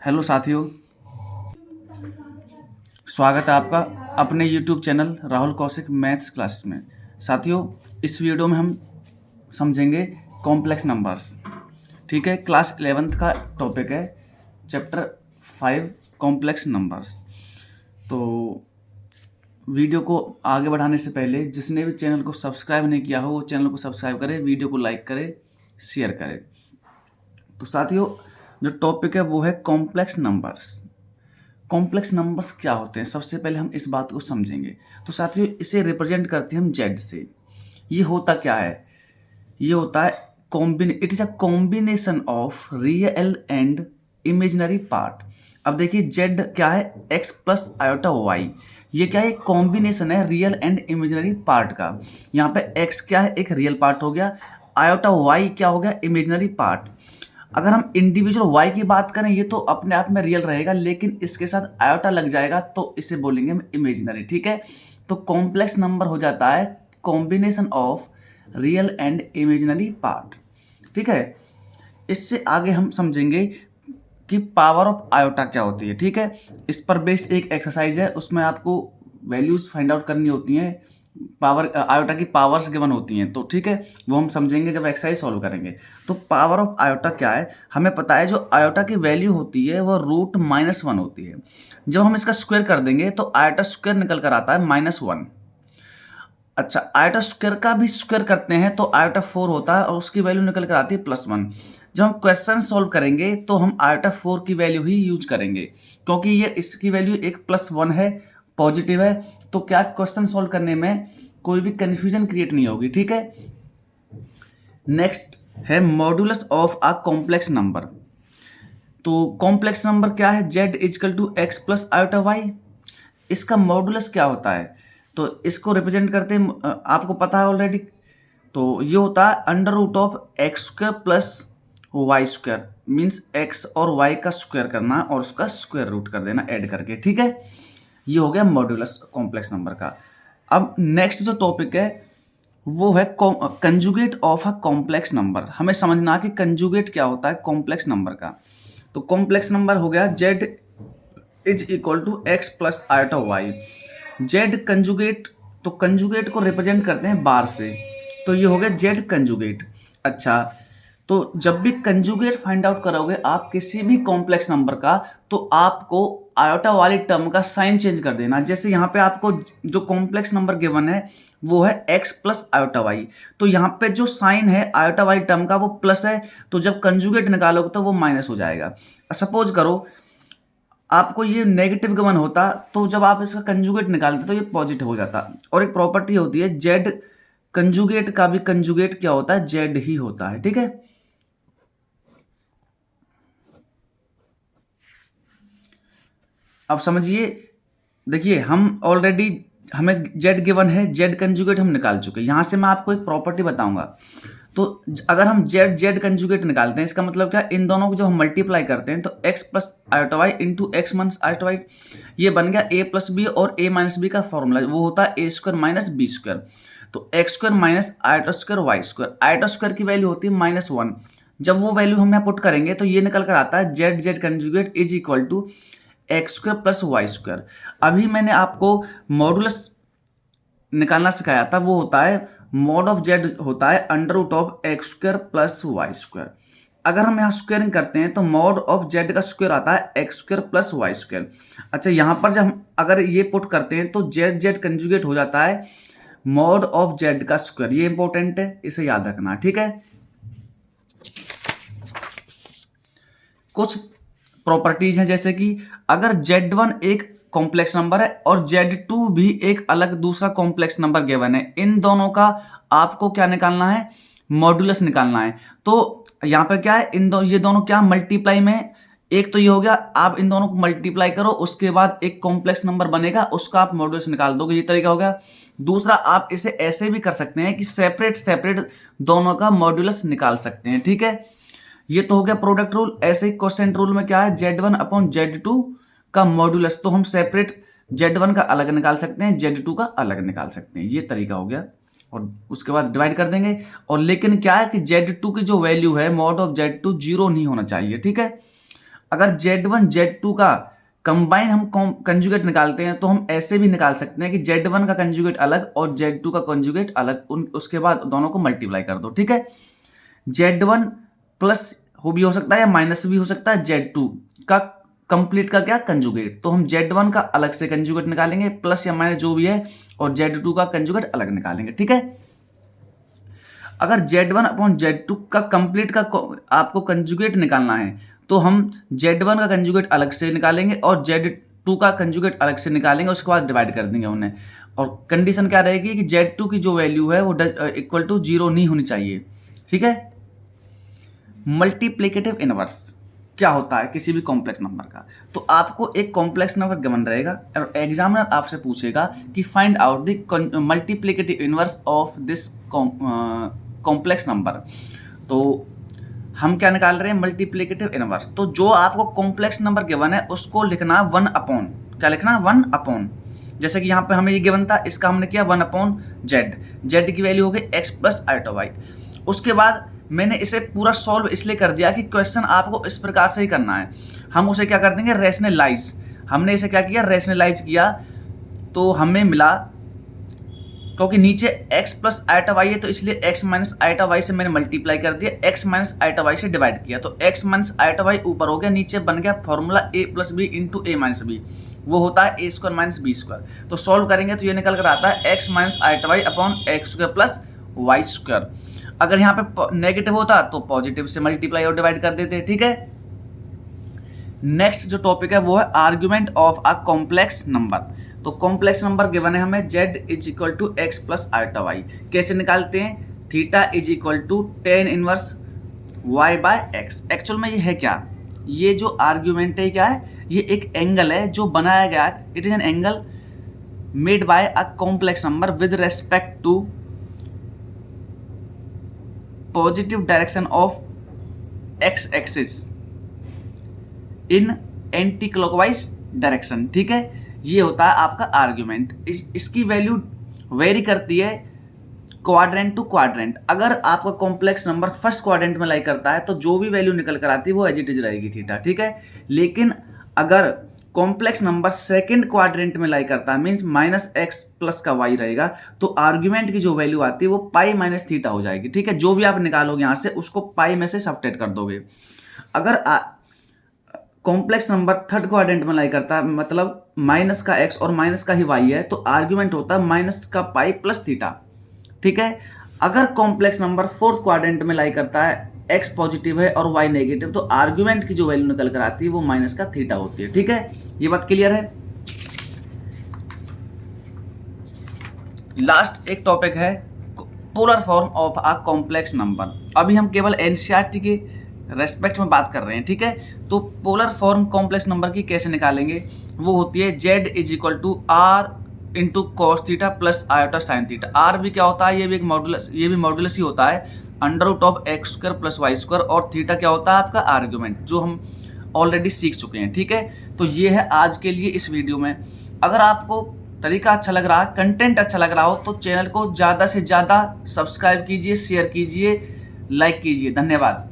Hello साथियों, स्वागत है आपका अपने YouTube channel Rahul Kaushik maths class में। साथियों, इस वीडियो में हम समझेंगे कॉम्प्लेक्स नंबर्स। ठीक है, क्लास 11th का टॉपिक है, चैप्टर 5 कॉम्प्लेक्स नंबर्स। तो वीडियो को आगे बढ़ाने से पहले जिसने भी चैनल को सब्सक्राइब नहीं किया हो वो चैनल को सब्सक्राइब करें, वीडियो को लाइक करें, शेयर करें। तो साथियों, जो टॉपिक है वो है कॉम्प्लेक्स नंबर्स। कॉम्प्लेक्स नंबर्स क्या होते हैं, सबसे पहले हम इस बात को समझेंगे। तो साथियों, इसे रिप्रेजेंट करते हैं हम जेड से। ये होता क्या है? ये होता है it is a combination of real and imaginary part. अब देखिए, जेड क्या है? X plus iota y. ये क्या है? कॉम्बिनेशन है रियल एंड इमेजिनरी पार्ट का। यहाँ पे एक्स क्या है? एक रियल पार्ट हो गया। आयोटा वाई क्या हो गया? Imaginary part. अगर हम इंडिविजुअल y की बात करें, ये तो अपने आप में रियल रहेगा, लेकिन इसके साथ आयोटा लग जाएगा तो इसे बोलेंगे हम इमेजिनरी। ठीक है, तो कॉम्प्लेक्स नंबर हो जाता है combination of real and imaginary part. ठीक है, इससे आगे हम समझेंगे कि पावर ऑफ आयोटा क्या होती है। ठीक है, इस पर बेस्ड एक एक्सरसाइज है, उसमें आपको वैल्यूज फाइंड आउट करनी होती हैं, पावर आयोटा की पावर्स गिवन होती हैं। तो ठीक है, वो हम समझेंगे जब एक्सरसाइज सॉल्व करेंगे। तो पावर ऑफ आयोटा क्या है, हमें पता है जो आयोटा की वैल्यू होती है वो √-1 होती है। जब हम इसका स्क्वायर कर देंगे तो आयोटा स्क्वायर निकल कर आता है -1। अच्छा, आयोटा स्क्वायर का भी स्क्वायर करते हैं तो आयोटा 4 होता है और उसकी वैल्यू निकल कर आती है +1। जब हम क्वेश्चन सॉल्व करेंगे तो हम आयोटा 4 की वैल्यू ही यूज करेंगे, क्योंकि ये इसकी वैल्यू एक +1 है, पॉजिटिव है। तो क्या क्वेश्चन सॉल्व करने में कोई भी कंफ्यूजन क्रिएट नहीं होगी। ठीक है, नेक्स्ट है modulus of a complex number. तो कॉम्प्लेक्स नंबर क्या है? z = x plus iota y. इसका मॉड्यूलस क्या होता है? तो इसको रिप्रेजेंट करते हैं, आपको पता है ऑलरेडी। तो ये होता है √(x² plus y², means x और y का स्क्वायर करना और उसका स्क्वायर रूट कर देना ऐड करके। ठीक है, ये हो गया मॉड्यूलस कॉम्प्लेक्स नंबर का। अब नेक्स्ट जो टॉपिक है वो है conjugate of a complex number. हमें समझना कि कंजुगेट क्या होता है कॉम्प्लेक्स नंबर का। तो कॉम्प्लेक्स नंबर हो गया z = x plus iota y. Z conjugate, तो कंजुगेट को रिप्रेजेंट करते हैं बार से, तो ये हो गया जेड कंजुगेट। अच्छा, तो जब भी कंजुगेट फाइंड आउट करोगे आप किसी भी कॉम्प्लेक्स नंबर का, तो आपको आयोटा वाली टर्म का साइन चेंज कर देना। जैसे यहाँ पे आपको जो कॉम्प्लेक्स नंबर गिवन है वो है x प्लस आयोटा वाई, तो यहाँ पे जो साइन है आयोटा वाली टर्म का वो प्लस है, तो जब कंजुगेट निकालोगे तो वो माइनस हो जाएगा। सपोज करो आपको ये नेगेटिव गिवन होता, तो जब आप इसका कंजुगेट निकालते तो ये पॉजिटिव हो जाता। और एक प्रॉपर्टी होती है जेड कंजुगेट का भी कंजुगेट क्या होता है? जेड ही होता है। ठीक है, अब समझिए, देखिए हम ऑलरेडी, हमें जेड गिवन है, जेड कंजुगेट हम निकाल चुके हैं। यहां से मैं आपको एक प्रॉपर्टी बताऊंगा। तो अगर हम जेड जेड कंजुगेट निकालते हैं, इसका मतलब क्या? इन दोनों को जब हम मल्टीप्लाई करते हैं तो x plus iota y into x minus iota y, ये बन गया a प्लस बी, और a माइनस बी का फॉर्मूला वो होता है a² माइनस b²। तो x² minus iota square y², iota square की वैल्यू होती है -1। जब वो वैल्यू हम यहाँ पुट करेंगे तो ये निकल कर आता है Z Z conjugate = x² plus y²। अभी मैंने आपको मॉडुलस निकालना सिखाया था, वो होता है मॉड ऑफ जेड होता है √(x² प्लस y²। अगर हम यहाँ स्क्वायरिंग करते हैं तो मॉड ऑफ जेड का स्क्वायर आता है x² प्लस y²। अच्छा, यहाँ पर जब हम अगर ये पुट करते हैं तो जेड जेड कंजुगेट हो जाता है मॉड ऑफ जेड का स्क्वायर। ये इंपॉर्टेंट है, इसे याद रखना। ठीक है, कुछ प्रॉपर्टीज हैं, जैसे कि अगर Z1 एक कॉम्प्लेक्स नंबर है और Z2 भी एक अलग दूसरा कॉम्प्लेक्स नंबर गिवन है, इन दोनों का आपको क्या निकालना है? मॉड्यूलस निकालना है। तो यहाँ पर क्या है, ये दोनों क्या मल्टीप्लाई में, एक तो ये हो गया, आप इन दोनों को मल्टीप्लाई करो, उसके बाद एक कॉम्प्लेक्स नंबर बनेगा, उसका आप मॉड्यूलस निकाल दोगे। ये तरीका हो गया। दूसरा, आप इसे ऐसे भी कर सकते हैं कि सेपरेट सेपरेट दोनों का मॉड्यूलस निकाल सकते हैं। ठीक है, ये तो हो गया प्रोडक्ट रूल। ऐसे ही क्वेश्चन रूल में क्या है? Z1/Z2 का मॉड्यूलस, तो हम सेपरेट Z1 का अलग निकाल सकते हैं, Z2 का अलग निकाल सकते हैं। ये तरीका हो गया, और उसके बाद डिवाइड कर देंगे। और लेकिन क्या है कि Z2 की जो वैल्यू है मॉड ऑफ Z2 0 नहीं होना चाहिए। ठीक है, अगर Z1 Z2 का कंबाइन हम कंजुगेट निकालते हैं तो हम ऐसे भी निकाल सकते हैं कि Z1 का कंजुगेट अलग और Z2 का कंजुगेट अलग, उसके बाद दोनों को मल्टीप्लाई कर दो, ठीक है। Z1 प्लस भी हो सकता है या माइनस भी हो सकता है Z2 का कंप्लीट का क्या कंजुगेट, तो हम Z1 का अलग से कंजुगेट निकालेंगे प्लस या माइनस जो भी है, और Z2 का कंजुगेट अलग निकालेंगे, ठीक है। अगर Z1 अपॉन Z2 का कंप्लीट का आपको कंजुगेट निकालना है तो हम Z1 का कंजुगेट अलग से निकालेंगे और Z2 का कंजुगेट अलग से निकालेंगे, उसके बाद डिवाइड कर देंगे उन्हें। और कंडीशन क्या रहेगी कि Z2 की जो वैल्यू है वो इक्वल टू 0 नहीं होनी चाहिए, ठीक है। मल्टीप्लिकेटिव इनवर्स क्या होता है किसी भी कॉम्प्लेक्स नंबर का, तो आपको एक कॉम्प्लेक्स नंबर गिवन रहेगा और एग्जामिनर आपसे पूछेगा कि find out the multiplicative inverse of this complex number. तो हम क्या निकाल रहे हैं, मल्टीप्लिकेटिव इनवर्स। तो जो आपको कॉम्प्लेक्स नंबर गिवन है उसको लिखना 1 अपॉन, क्या लिखना 1 अपॉन, जैसे कि यहाँ पे हमें ये गिवन था, इसका हमने किया 1 अपॉन जेड की वैल्यू हो गई x प्लस आइटा वाई। उसके बाद मैंने इसे पूरा सॉल्व इसलिए कर दिया कि क्वेश्चन आपको इस प्रकार से ही करना है। हम उसे क्या कर देंगे, रैशनलाइज। हमने इसे क्या किया, रैशनलाइज किया, तो हमें मिला, क्योंकि नीचे x प्लस आइटा वाई है तो इसलिए x माइनस आइटा वाई से मैंने मल्टीप्लाई कर दिया, x माइनस आइटा वाई से डिवाइड किया, तो x माइनस आइटा वाई ऊपर हो गया, नीचे बन गया formula a plus b into a minus b, वो होता है a square minus b square. तो सॉल्व करेंगे तो ये निकल कर आता है x minus iota y upon x square plus y square. अगर यहाँ पे नेगेटिव होता तो पॉजिटिव से मल्टीप्लाई और डिवाइड कर देते, ठीक है। नेक्स्ट जो टॉपिक है वो है argument of a complex number. तो कॉम्प्लेक्स नंबर गिवन है हमें z is equal to x plus iota y. कैसे निकालते हैं, theta is equal to tan inverse y by x. Actual में ये है क्या, ये जो आर्ग्यूमेंट है क्या है, ये एक एंगल है जो बनाया गया है, it is an angle made by a complex number with respect to positive direction of x axis in anti clockwise direction, ठीक है। ये होता है आपका आर्ग्यूमेंट। इसकी वैल्यू वेरी करती है क्वाड्रेंट टू क्वाड्रेंट। अगर आपका कॉम्प्लेक्स नंबर फर्स्ट क्वाड्रेंट में लाई करता है तो जो भी वैल्यू निकल कर आती है वो एज इट इज रहेगी थीटा, ठीक है। लेकिन अगर कॉम्प्लेक्स नंबर सेकंड क्वाड्रेंट में लाई करता है, मींस माइनस एक्स प्लस का वाई रहेगा, तो आर्ग्यूमेंट की जो वैल्यू आती है वो पाई माइनस थीटा हो जाएगी, ठीक है। जो भी आप निकालोगे यहाँ से उसको पाई में से सब्ट्रैक्ट कर दोगे। अगर कॉम्प्लेक्स नंबर थर्ड क्वाड्रेंट में लाई करता है, मतलब माइनस का एक्स और माइनस का ही वाई है, तो आर्ग्यूमेंट होता है माइनस का पाई प्लस थीटा, ठीक है। अगर कॉम्प्लेक्स नंबर फोर्थ क्वाड्रेंट में लाई करता है, एक्स पॉजिटिव है और वाई नेगेटिव, तो आर्ग्यूमेंट की जो वैल्यू निकल कर आती है वो माइनस का थीटा होती है, ठीक है। ये बात क्लियर है। लास्ट एक टॉपिक है polar form of a complex number. अभी हम केवल एनसीईआरटी के रेस्पेक्ट में बात कर रहे हैं, ठीक है। तो पोलर फॉर्म कॉम्प्लेक्स नंबर की कैसे निकालेंगे, वो होती है z is equal to r into cos theta plus iota sine theta. R भी क्या होता है, ये भी मॉडुलस ही होता है, under root of x square plus y square, और थीटा क्या होता है आपका आर्ग्यूमेंट, जो हम ऑलरेडी सीख चुके हैं, ठीक है। तो ये है आज के लिए इस वीडियो में। अगर आपको तरीका अच्छा लग रहा है, कंटेंट अच्छा लग रहा हो, तो चैनल को ज़्यादा से ज़्यादा सब्सक्राइब कीजिए, शेयर कीजिए, लाइक कीजिए। धन्यवाद।